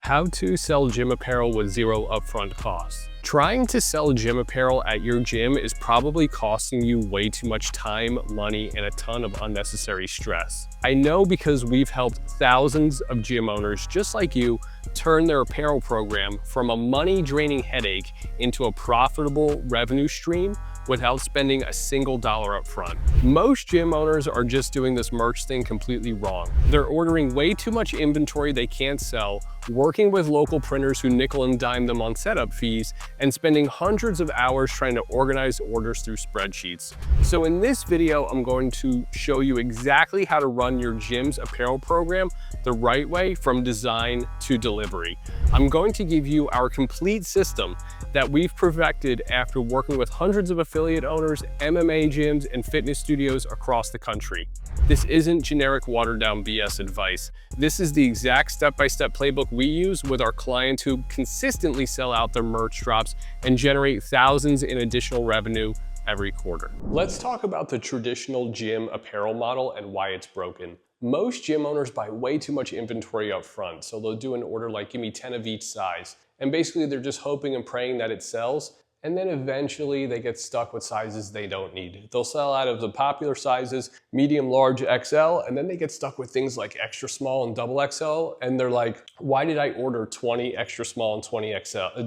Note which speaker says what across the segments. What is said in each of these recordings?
Speaker 1: How to sell gym apparel with zero upfront costs. Trying to sell gym apparel at your gym is probably costing you way too much time, money, and a ton of unnecessary stress. I know because we've helped thousands of gym owners just like you turn their apparel program from a money-draining headache into a profitable revenue stream without spending a single dollar up front. Most gym owners are just doing this merch thing completely wrong. They're ordering way too much inventory they can't sell, working with local printers who nickel and dime them on setup fees, and spending hundreds of hours trying to organize orders through spreadsheets. So in this video, I'm going to show you exactly how to run your gym's apparel program the right way from design to delivery. I'm going to give you our complete system that we've perfected after working with hundreds of affiliate owners, MMA gyms, and fitness studios across the country. This isn't generic watered-down BS advice. This is the exact step-by-step playbook we use with our clients who consistently sell out their merch drops and generate thousands in additional revenue every quarter. Let's talk about the traditional gym apparel model and why it's broken. Most gym owners buy way too much inventory up front, so they'll do an order like, give me 10 of each size. And basically they're just hoping and praying that it sells. And then eventually they get stuck with sizes they don't need. They'll sell out of the popular sizes, medium, large, XL, and then they get stuck with things like extra small and double XL. And they're like, why did I order 20 extra small and 20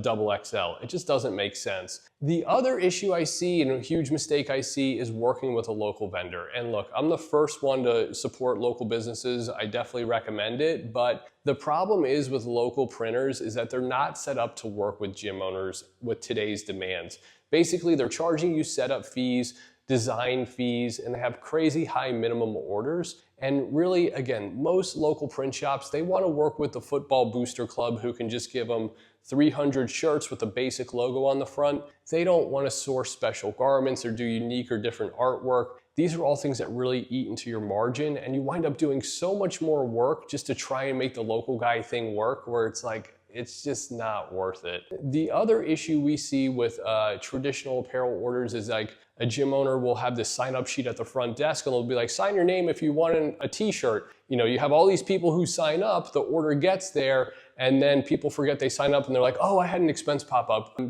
Speaker 1: double XL? It just doesn't make sense. The other issue I see, and a huge mistake I see, is working with a local vendor. And look, I'm the first one to support local businesses. I definitely recommend it. But the problem is with local printers is that they're not set up to work with gym owners with today's demands. Basically, they're charging you setup fees, design fees, and they have crazy high minimum orders. And really, again, most local print shops, they want to work with the football booster club who can just give them 300 shirts with a basic logo on the front. They don't want to source special garments or do unique or different artwork. These are all things that really eat into your margin, and you wind up doing so much more work just to try and make the local guy thing work, where it's like, it's just not worth it. The other issue we see with traditional apparel orders is like a gym owner will have this sign up sheet at the front desk and they'll be like, sign your name if you want a t-shirt. You know, you have all these people who sign up, the order gets there, and then people forget they sign up and they're like, oh, I had an expense pop up.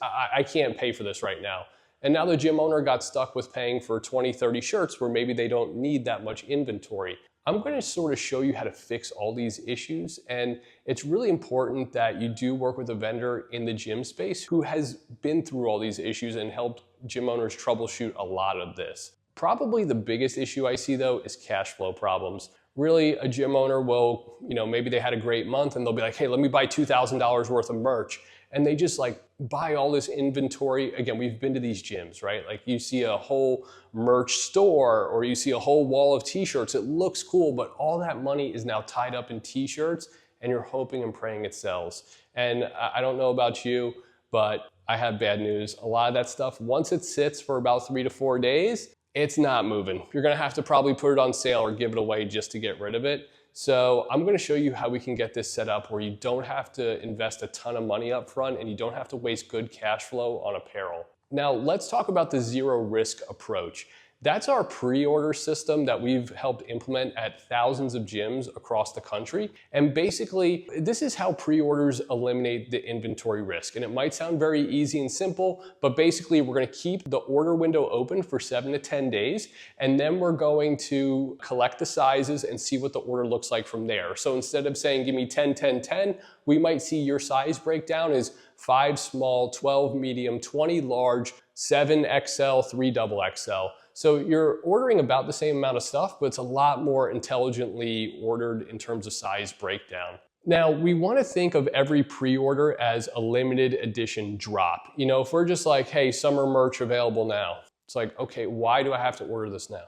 Speaker 1: I can't pay for this right now. And now the gym owner got stuck with paying for 20, 30 shirts where maybe they don't need that much inventory. I'm going to sort of show you how to fix all these issues. And it's really important that you do work with a vendor in the gym space who has been through all these issues and helped gym owners troubleshoot a lot of this. Probably the biggest issue I see though is cash flow problems. Really, a gym owner will, maybe they had a great month and they'll be like, hey, let me buy $2,000 worth of merch. And they just like buy all this inventory. Again, we've been to these gyms, right? Like you see a whole merch store or you see a whole wall of t-shirts. It looks cool, but all that money is now tied up in t-shirts and you're hoping and praying it sells. And I don't know about you, but I have bad news. A lot of that stuff, once it sits for about 3 to 4 days, it's not moving. You're gonna have to probably put it on sale or give it away just to get rid of it. So I'm going to show you how we can get this set up where you don't have to invest a ton of money up front and you don't have to waste good cash flow on apparel. Now let's talk about the zero risk approach. That's our pre-order system that we've helped implement at thousands of gyms across the country. And basically, this is how pre-orders eliminate the inventory risk. And it might sound very easy and simple, but basically we're going to keep the order window open for 7 to 10 days. And then we're going to collect the sizes and see what the order looks like from there. So instead of saying, give me 10, 10, 10, we might see your size breakdown is 5 small, 12 medium, 20 large, 7 XL, 3 double XL. So you're ordering about the same amount of stuff, but it's a lot more intelligently ordered in terms of size breakdown. Now, we want to think of every pre-order as a limited edition drop. If we're just like, hey, summer merch available now. It's like, okay, why do I have to order this now?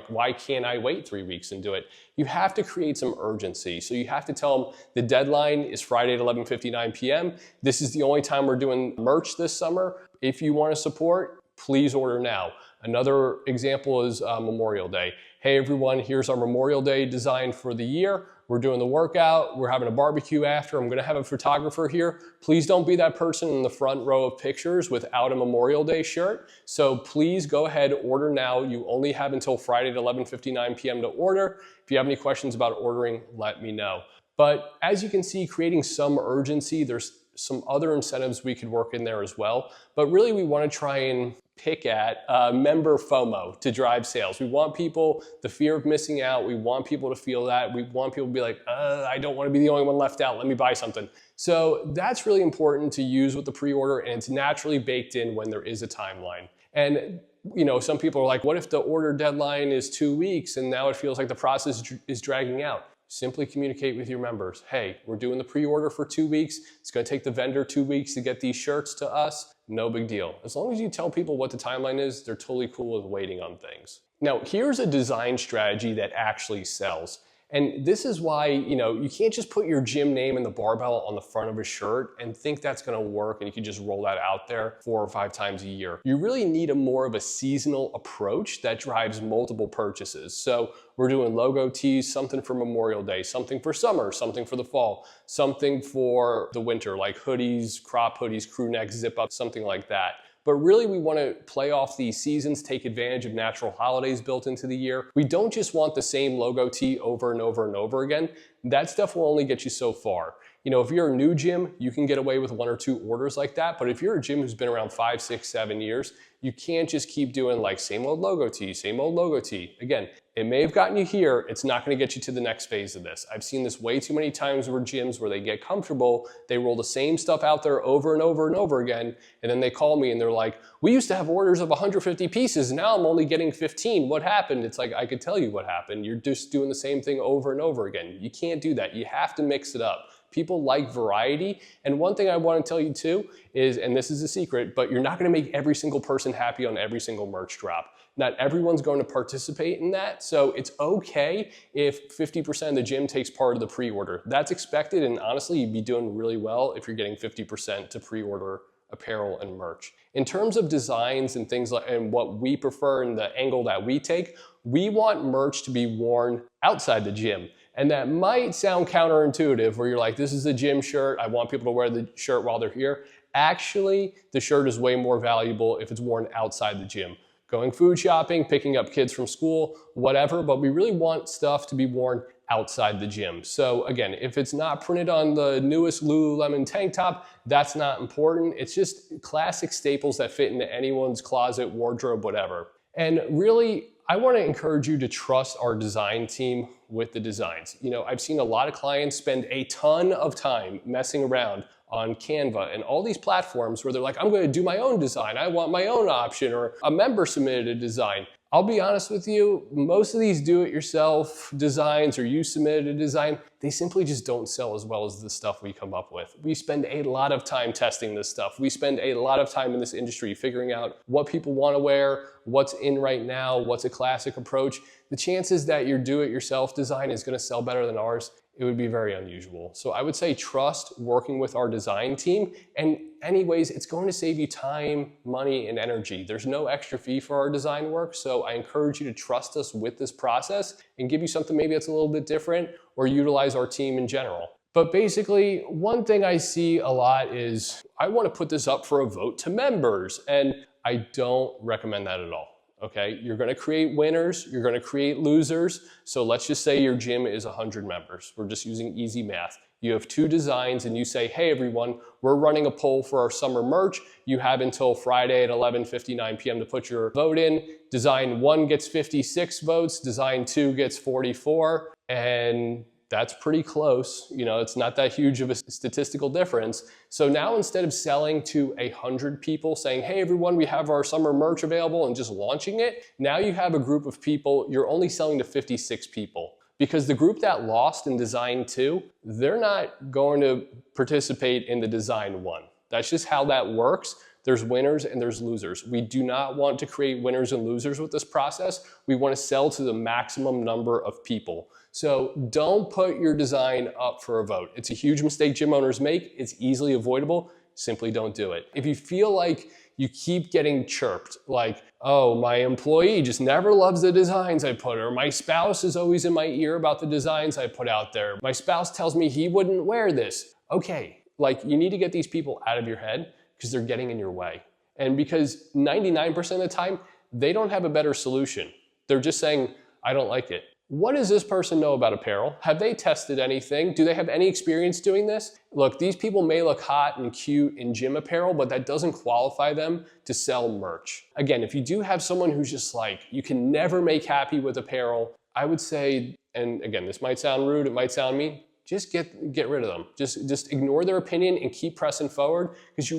Speaker 1: Why can't I wait 3 weeks and do it? You have to create some urgency. So you have to tell them the deadline is Friday at 11:59 p.m. This is the only time we're doing merch this summer. If you want to support, please order now. Another example is Memorial Day. Hey everyone, here's our Memorial Day design for the year. We're doing the workout, we're having a barbecue after, I'm gonna have a photographer here. Please don't be that person in the front row of pictures without a Memorial Day shirt. So please go ahead, order now. You only have until Friday at 11:59 p.m. to order. If you have any questions about ordering, let me know. But as you can see, creating some urgency, there's some other incentives we could work in there as well. But really we want to try and pick at member FOMO to drive sales. We want people, the fear of missing out, we want people to feel that. We want people to be like, I don't want to be the only one left out, let me buy something. So that's really important to use with the pre-order, and it's naturally baked in when there is a timeline. And you know, some people are like, what if the order deadline is 2 weeks and now it feels like the process is dragging out? Simply communicate with your members. Hey, we're doing the pre-order for 2 weeks. It's gonna take the vendor 2 weeks to get these shirts to us. No big deal. As long as you tell people what the timeline is, they're totally cool with waiting on things. Now, here's a design strategy that actually sells. And this is why, you know, you can't just put your gym name and the barbell on the front of a shirt and think that's gonna work and you can just roll that out there 4 or 5 times a year. You really need a more of a seasonal approach that drives multiple purchases. So we're doing logo tees, something for Memorial Day, something for summer, something for the fall, something for the winter, like hoodies, crop hoodies, crew necks, zip up, something like that. But really we want to play off these seasons, take advantage of natural holidays built into the year. We don't just want the same logo tee over and over and over again. That stuff will only get you so far. You know, if you're a new gym, you can get away with 1 or 2 orders like that. But if you're a gym who's been around 5, 6, 7 years, you can't just keep doing like same old logo tee, same old logo tee. Again, it may have gotten you here, it's not gonna get you to the next phase of this. I've seen this way too many times with gyms where they get comfortable, they roll the same stuff out there over and over and over again, and then they call me and they're like, we used to have orders of 150 pieces, now I'm only getting 15, what happened? It's like, I could tell you what happened. You're just doing the same thing over and over again. You can't do that, you have to mix it up. People like variety. And one thing I want to tell you too is, and this is a secret, but you're not going to make every single person happy on every single merch drop. Not everyone's going to participate in that. So it's okay if 50% of the gym takes part of the pre-order. That's expected. And honestly, you'd be doing really well if you're getting 50% to pre-order apparel and merch. In terms of designs and things like, and what we prefer and the angle that we take, we want merch to be worn outside the gym. And that might sound counterintuitive where you're like, this is a gym shirt, I want people to wear the shirt while they're here. Actually, the shirt is way more valuable if it's worn outside the gym. Going food shopping, picking up kids from school, whatever, but we really want stuff to be worn outside the gym. So again, if it's not printed on the newest Lululemon tank top, that's not important. It's just classic staples that fit into anyone's closet, wardrobe, whatever. And really, I want to encourage you to trust our design team with the designs. You know, I've seen a lot of clients spend a ton of time messing around on Canva and all these platforms where they're like, I'm going to do my own design. I want my own option, or a member submitted a design. I'll be honest with you, most of these do-it-yourself designs or you submitted a design, they simply just don't sell as well as the stuff we come up with. We spend a lot of time testing this stuff. We spend a lot of time in this industry figuring out what people want to wear, what's in right now, what's a classic approach. The chances that your do-it-yourself design is going to sell better than ours, it would be very unusual. So I would say trust working with our design team. And anyways, it's going to save you time, money, and energy. There's no extra fee for our design work. So I encourage you to trust us with this process and give you something maybe that's a little bit different, or utilize our team in general. But basically, one thing I see a lot is, I want to put this up for a vote to members. And I don't recommend that at all. Okay, you're gonna create winners, you're gonna create losers. So let's just say your gym is 100 members. We're just using easy math. You have 2 designs and you say, hey everyone, we're running a poll for our summer merch. You have until Friday at 11:59 p.m. to put your vote in. Design 1 gets 56 votes, design 2 gets 44, and that's pretty close. You know, it's not that huge of a statistical difference. So now instead of selling to 100 people saying, hey everyone, we have our summer merch available, and just launching it, now you have a group of people, you're only selling to 56 people. Because the group that lost in design 2, they're not going to participate in the design 1. That's just how that works. There's winners and there's losers. We do not want to create winners and losers with this process. We want to sell to the maximum number of people. So don't put your design up for a vote. It's a huge mistake gym owners make. It's easily avoidable. Simply don't do it. If you feel like you keep getting chirped, like, oh, my employee just never loves the designs I put, or my spouse is always in my ear about the designs I put out there. My spouse tells me he wouldn't wear this. Okay, like, you need to get these people out of your head because they're getting in your way. And because 99% of the time, they don't have a better solution. They're just saying, I don't like it. What does this person know about apparel? Have they tested anything? Do they have any experience doing this? Look, these people may look hot and cute in gym apparel, but that doesn't qualify them to sell merch. Again, if you do have someone who's just like, you can never make happy with apparel, I would say, and again, this might sound rude, it might sound mean, just get rid of them. Just ignore their opinion and keep pressing forward, because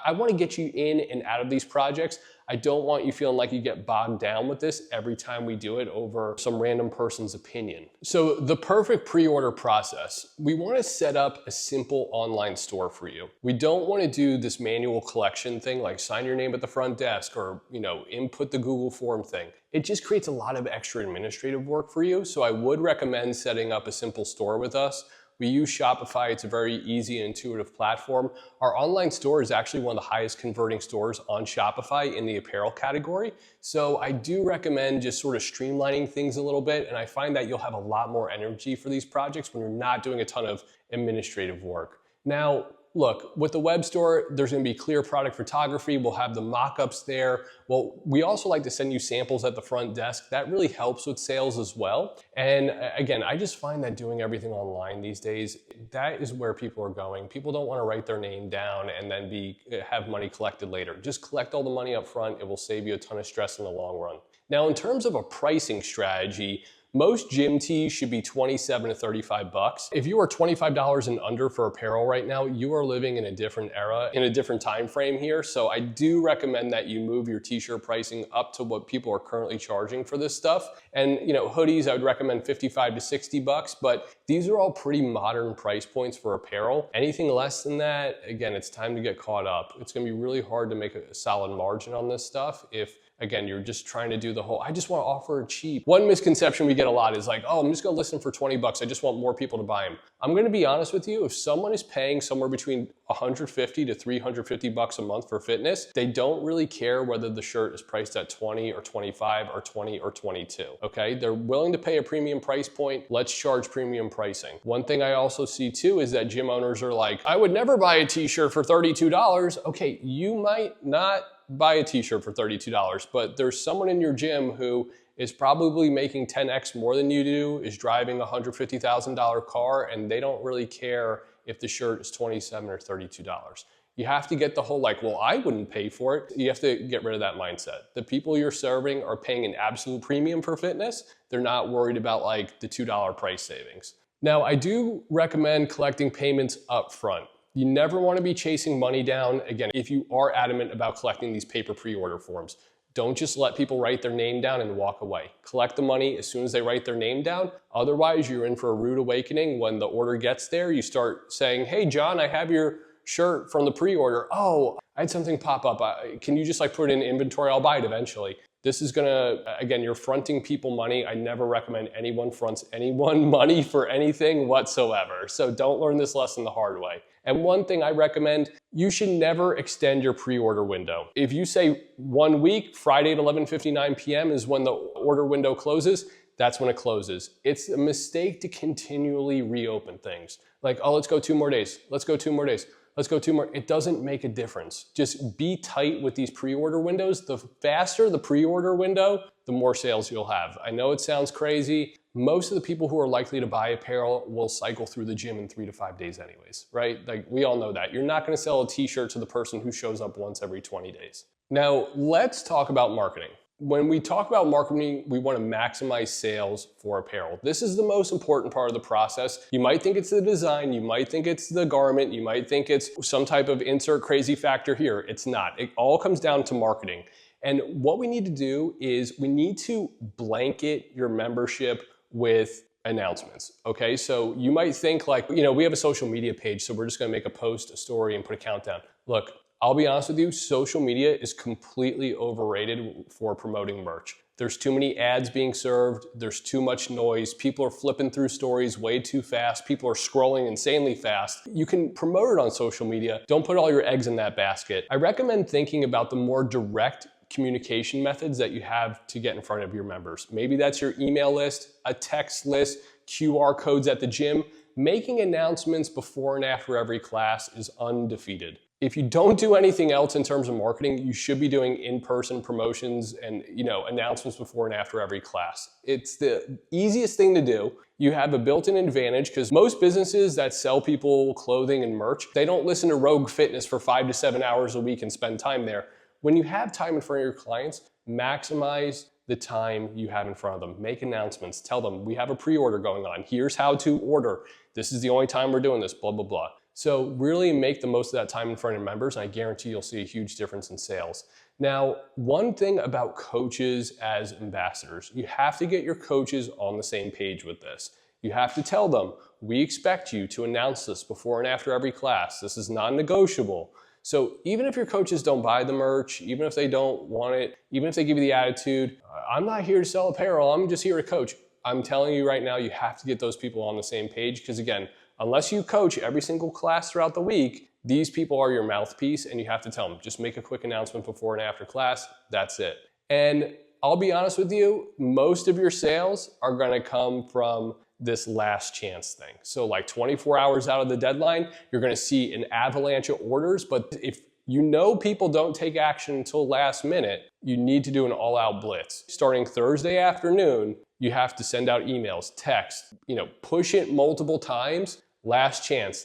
Speaker 1: I want to get you in and out of these projects. I don't want you feeling like you get bogged down with this every time we do it over some random person's opinion. So the perfect pre-order process, we want to set up a simple online store for you. We don't want to do this manual collection thing like sign your name at the front desk or, input the Google form thing. It just creates a lot of extra administrative work for you. So I would recommend setting up a simple store with us. We use Shopify. It's a very easy and intuitive platform. Our online store is actually one of the highest converting stores on Shopify in the apparel category. So I do recommend just sort of streamlining things a little bit. And I find that you'll have a lot more energy for these projects when you're not doing a ton of administrative work. Now, look, with the web store, there's gonna be clear product photography. We'll have the mock-ups there. Well, we also like to send you samples at the front desk. That really helps with sales as well. And again, I just find that doing everything online these days, that is where people are going. People don't wanna write their name down and then have money collected later. Just collect all the money up front. It will save you a ton of stress in the long run. Now, in terms of a pricing strategy, most gym tees should be $27 to $35. If you are $25 and under for apparel right now, you are living in a different era, in a different time frame here. So I do recommend that you move your t-shirt pricing up to what people are currently charging for this stuff. And hoodies, I would recommend $55 to $60, but these are all pretty modern price points for apparel. Anything less than that, again, it's time to get caught up. It's gonna be really hard to make a solid margin on this stuff if, again, you're just trying to do the whole, I just want to offer it cheap. One misconception we get a lot is like, oh, I'm just going to list them for 20 bucks. I just want more people to buy them. I'm going to be honest with you. If someone is paying somewhere between 150 to 350 bucks a month for fitness, they don't really care whether the shirt is priced at 20 or 25 or 20 or 22. Okay. They're willing to pay a premium price point. Let's charge premium pricing. One thing I also see too is that gym owners are like, I would never buy a t-shirt for $32. Okay. You might not buy a t-shirt for $32, but there's someone in your gym who is probably making 10x more than you do, is driving a $150,000 car, and they don't really care if the shirt is $27 or $32. You have to get the whole like, well, I wouldn't pay for it. You have to get rid of that mindset. The people you're serving are paying an absolute premium for fitness. They're not worried about like the $2 price savings. Now, I do recommend collecting payments up front. You never want to be chasing money down. Again, if you are adamant about collecting these paper pre-order forms, don't just let people write their name down and walk away. Collect the money as soon as they write their name down. Otherwise, you're in for a rude awakening. When the order gets there, you start saying, hey, John, I have your shirt from the pre-order. Oh, I had something pop up. Can you just like put it in inventory? I'll buy it eventually. This is gonna, again, you're fronting people money. I never recommend anyone fronts anyone money for anything whatsoever. So don't learn this lesson the hard way. And one thing I recommend, you should never extend your pre-order window. If you say 1 week, Friday at 11:59 p.m. is when the order window closes, that's when it closes. It's a mistake to continually reopen things. Like, oh, let's go 2 more days. Let's go 2 more days. Let's go 2 more. It doesn't make a difference. Just be tight with these pre-order windows. The faster the pre-order window, the more sales you'll have. I know it sounds crazy. Most of the people who are likely to buy apparel will cycle through the gym in 3 to 5 days anyways, right? Like, we all know that. You're not gonna sell a t-shirt to the person who shows up once every 20 days. Now, let's talk about marketing. When we talk about marketing, we want to maximize sales for apparel. This is the most important part of the process. You might think it's the design, you might think it's the garment, you might think it's some type of insert crazy factor here. It's not. It all comes down to marketing. And what we need to do is we need to blanket your membership with announcements. Okay, so you might think like, we have a social media page, so we're just gonna make a post, a story, and put a countdown. Look, I'll be honest with you, social media is completely overrated for promoting merch. There's too many ads being served, there's too much noise, people are flipping through stories way too fast, people are scrolling insanely fast. You can promote it on social media, don't put all your eggs in that basket. I recommend thinking about the more direct communication methods that you have to get in front of your members. Maybe that's your email list, a text list, QR codes at the gym. Making announcements before and after every class is undefeated. If you don't do anything else in terms of marketing, you should be doing in-person promotions and announcements before and after every class. It's the easiest thing to do. You have a built-in advantage because most businesses that sell people clothing and merch, they don't listen to Rogue Fitness for 5 to 7 hours a week and spend time there. When you have time in front of your clients, maximize the time you have in front of them. Make announcements. Tell them, we have a pre-order going on. Here's how to order. This is the only time we're doing this, blah, blah, blah. So really make the most of that time in front of your members, and I guarantee you'll see a huge difference in sales. Now, one thing about coaches as ambassadors, you have to get your coaches on the same page with this. You have to tell them, we expect you to announce this before and after every class. This is non-negotiable. So even if your coaches don't buy the merch, even if they don't want it, even if they give you the attitude, I'm not here to sell apparel, I'm just here to coach. I'm telling you right now, you have to get those people on the same page because again, unless you coach every single class throughout the week, these people are your mouthpiece and you have to tell them, just make a quick announcement before and after class, that's it. And I'll be honest with you, most of your sales are gonna come from this last chance thing. So like 24 hours out of the deadline, you're gonna see an avalanche of orders, but if you know people don't take action until last minute, you need to do an all-out blitz. Starting Thursday afternoon, you have to send out emails, text, push it multiple times, last chance,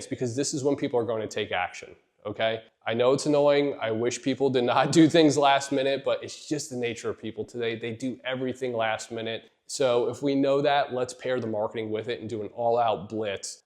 Speaker 1: because this is when people are going to take action, okay? I know it's annoying. I wish people did not do things last minute, but it's just the nature of people today. They do everything last minute. So if we know that, let's pair the marketing with it and do an all-out blitz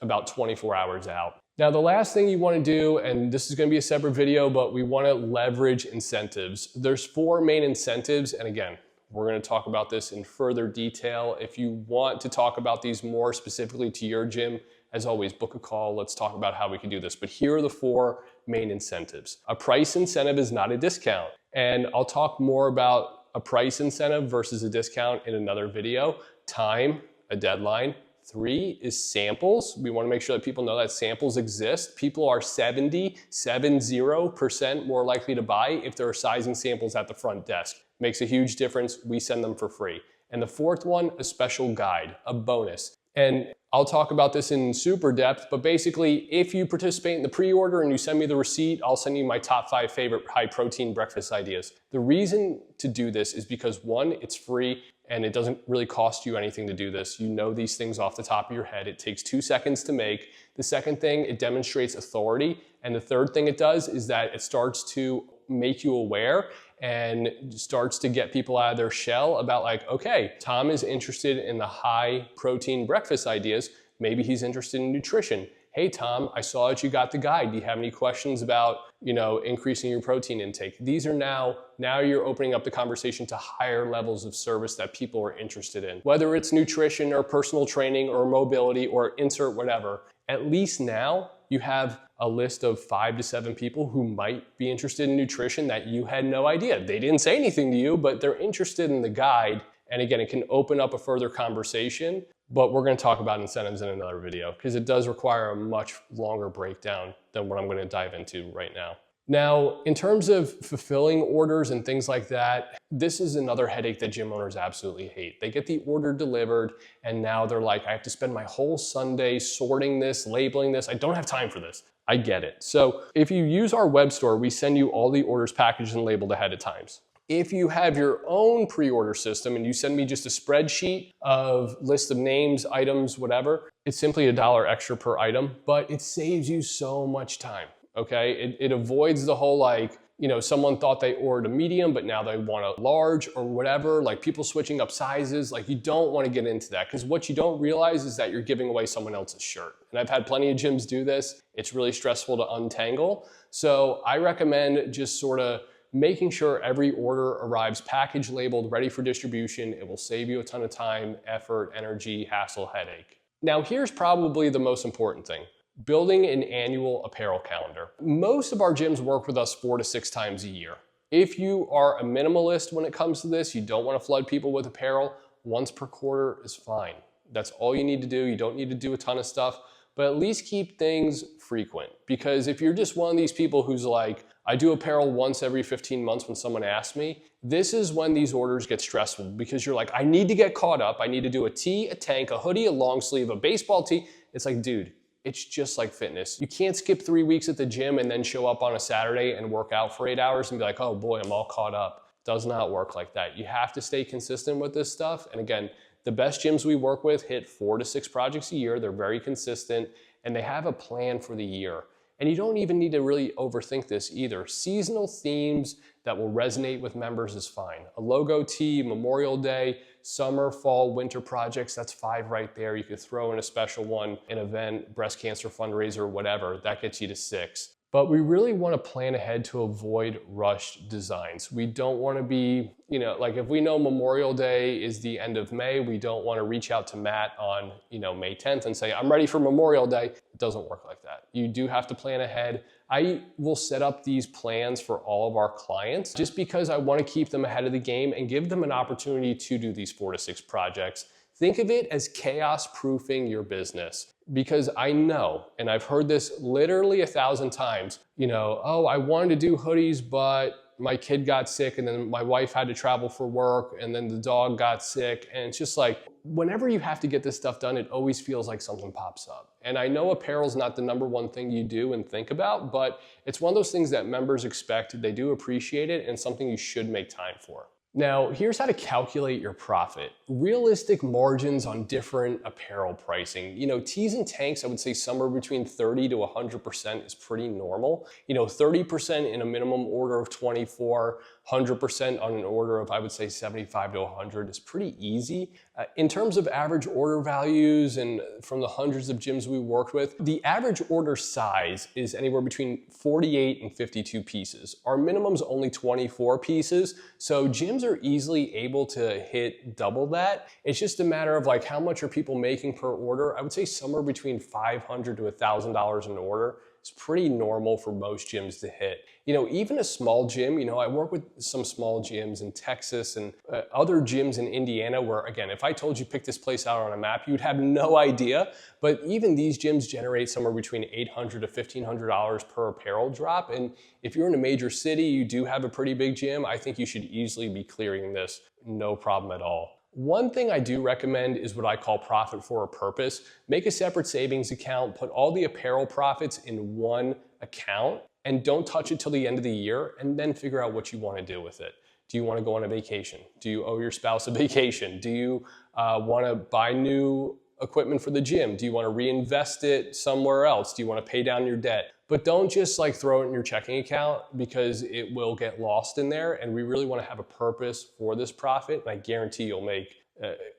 Speaker 1: about 24 hours out. Now, the last thing you want to do, and this is going to be a separate video, but we want to leverage incentives. There's 4 main incentives, and again, we're going to talk about this in further detail. If you want to talk about these more specifically to your gym, as always, book a call. Let's talk about how we can do this. But here are the 4 main incentives. A price incentive is not a discount. And I'll talk more about a price incentive versus a discount in another video. Time, a deadline. 3 is samples. We want to make sure that people know that samples exist. People are 70% more likely to buy if there are sizing samples at the front desk. Makes a huge difference. We send them for free. And the 4th one, a special guide, a bonus. And I'll talk about this in super depth, but basically if you participate in the pre-order and you send me the receipt, I'll send you my top 5 favorite high protein breakfast ideas. The reason to do this is because 1, it's free and it doesn't really cost you anything to do this. You know these things off the top of your head. It takes 2 seconds to make. The second thing, it demonstrates authority. And the third thing it does is that it starts to make you aware and starts to get people out of their shell about like, okay, Tom is interested in the high protein breakfast ideas. Maybe he's interested in nutrition. Hey, Tom, I saw that you got the guide. Do you have any questions about, increasing your protein intake? These are now you're opening up the conversation to higher levels of service that people are interested in. Whether it's nutrition or personal training or mobility or insert whatever, at least now you have a list of 5 to 7 people who might be interested in nutrition that you had no idea. They didn't say anything to you, but they're interested in the guide. And again, it can open up a further conversation, but we're going to talk about incentives in another video because it does require a much longer breakdown than what I'm going to dive into right now. Now, in terms of fulfilling orders and things like that, this is another headache that gym owners absolutely hate. They get the order delivered and now they're like, I have to spend my whole Sunday sorting this, labeling this. I don't have time for this. I get it. So if you use our web store, we send you all the orders packaged and labeled ahead of time. If you have your own pre-order system and you send me just a spreadsheet of list of names, items, whatever, it's simply $1 extra per item, but it saves you so much time, okay? It avoids the whole like, someone thought they ordered a medium, but now they want a large or whatever, like people switching up sizes. Like you don't want to get into that because what you don't realize is that you're giving away someone else's shirt. And I've had plenty of gyms do this. It's really stressful to untangle. So I recommend just sort of making sure every order arrives packaged, labeled, ready for distribution. It will save you a ton of time, effort, energy, hassle, headache. Now here's probably the most important thing. Building an annual apparel calendar. Most of our gyms work with us 4 to 6 times a year. If you are a minimalist when it comes to this, you don't want to flood people with apparel, once per quarter is fine. That's all you need to do. You don't need to do a ton of stuff, but at least keep things frequent. Because if you're just one of these people who's like, I do apparel once every 15 months when someone asks me, this is when these orders get stressful because you're like, I need to get caught up. I need to do a tee, a tank, a hoodie, a long sleeve, a baseball tee. It's like, dude, It's just like fitness. You can't skip 3 weeks at the gym and then show up on a Saturday and work out for 8 hours and be like, oh boy, I'm all caught up. Does not work like that. You have to stay consistent with this stuff. And again, the best gyms we work with hit 4 to 6 projects a year. They're very consistent and they have a plan for the year. And you don't even need to really overthink this either. Seasonal themes that will resonate with members is fine. A logo tee, Memorial Day, summer, fall, winter projects, that's 5 right there. You could throw in a special one, an event, breast cancer fundraiser, whatever, that gets you to 6. But we really want to plan ahead to avoid rushed designs. We don't want to be, like if we know Memorial Day is the end of May, we don't want to reach out to Matt on, May 10th and say, I'm ready for Memorial Day. It doesn't work like that. You do have to plan ahead. I will set up these plans for all of our clients just because I want to keep them ahead of the game and give them an opportunity to do these 4 to 6 projects. Think of it as chaos proofing your business. Because I know, and I've heard this literally 1,000 times, oh, I wanted to do hoodies, but my kid got sick and then my wife had to travel for work and then the dog got sick. And it's just like, whenever you have to get this stuff done, it always feels like something pops up. And I know apparel's not the #1 thing you do and think about, but it's one of those things that members expect. They do appreciate it and something you should make time for. Now, here's how to calculate your profit. Realistic margins on different apparel pricing. Tees and tanks, I would say somewhere between 30 to 100% is pretty normal. 30% in a minimum order of 24, 100% on an order of, I would say 75 to 100 is pretty easy. In terms of average order values and from the hundreds of gyms we worked with, the average order size is anywhere between 48 and 52 pieces. Our minimum's only 24 pieces, so gyms are easily able to hit double that. It's just a matter of like how much are people making per order. I would say somewhere between $500 to $1,000 an order. It's pretty normal for most gyms to hit. Even a small gym, I work with some small gyms in Texas and other gyms in Indiana where, again, if I told you pick this place out on a map, you'd have no idea. But even these gyms generate somewhere between $800 to $1,500 per apparel drop. And if you're in a major city, you do have a pretty big gym, I think you should easily be clearing this, no problem at all. One thing I do recommend is what I call profit for a purpose. Make a separate savings account, put all the apparel profits in one account, and don't touch it till the end of the year, and then figure out what you want to do with it. Do you want to go on a vacation? Do you owe your spouse a vacation? Do you want to buy new equipment for the gym? Do you want to reinvest it somewhere else? Do you want to pay down your debt? But don't just throw it in your checking account because it will get lost in there. And we really want to have a purpose for this profit. And I guarantee you'll make,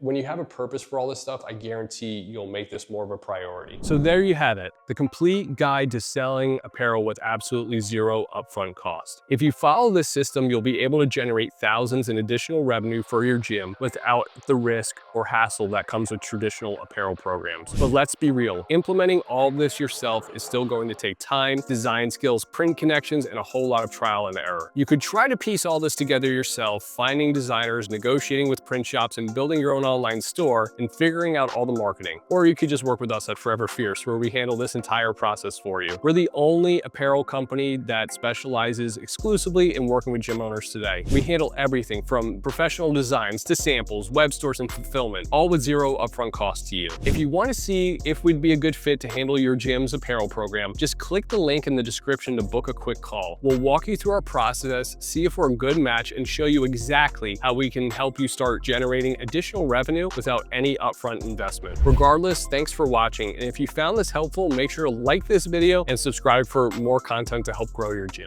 Speaker 1: when you have a purpose for all this stuff, I guarantee you'll make this more of a priority. So there you have it, the complete guide to selling apparel with absolutely zero upfront cost. If you follow this system, you'll be able to generate thousands in additional revenue for your gym without the risk or hassle that comes with traditional apparel programs. But let's be real, implementing all of this yourself is still going to take time, design skills, print connections, and a whole lot of trial and error. You could try to piece all this together yourself, finding designers, negotiating with print shops, and building your own online store and figuring out all the marketing. Or you could just work with us at Forever Fierce, where we handle this entire process for you. We're the only apparel company that specializes exclusively in working with gym owners today. We handle everything from professional designs to samples, web stores, and fulfillment, all with zero upfront cost to you. If you want to see if we'd be a good fit to handle your gym's apparel program, just click the link in the description to book a quick call. We'll walk you through our process, see if we're a good match, and show you exactly how we can help you start generating additional revenue without any upfront investment. Regardless, thanks for watching. And if you found this helpful, make sure to like this video and subscribe for more content to help grow your gym.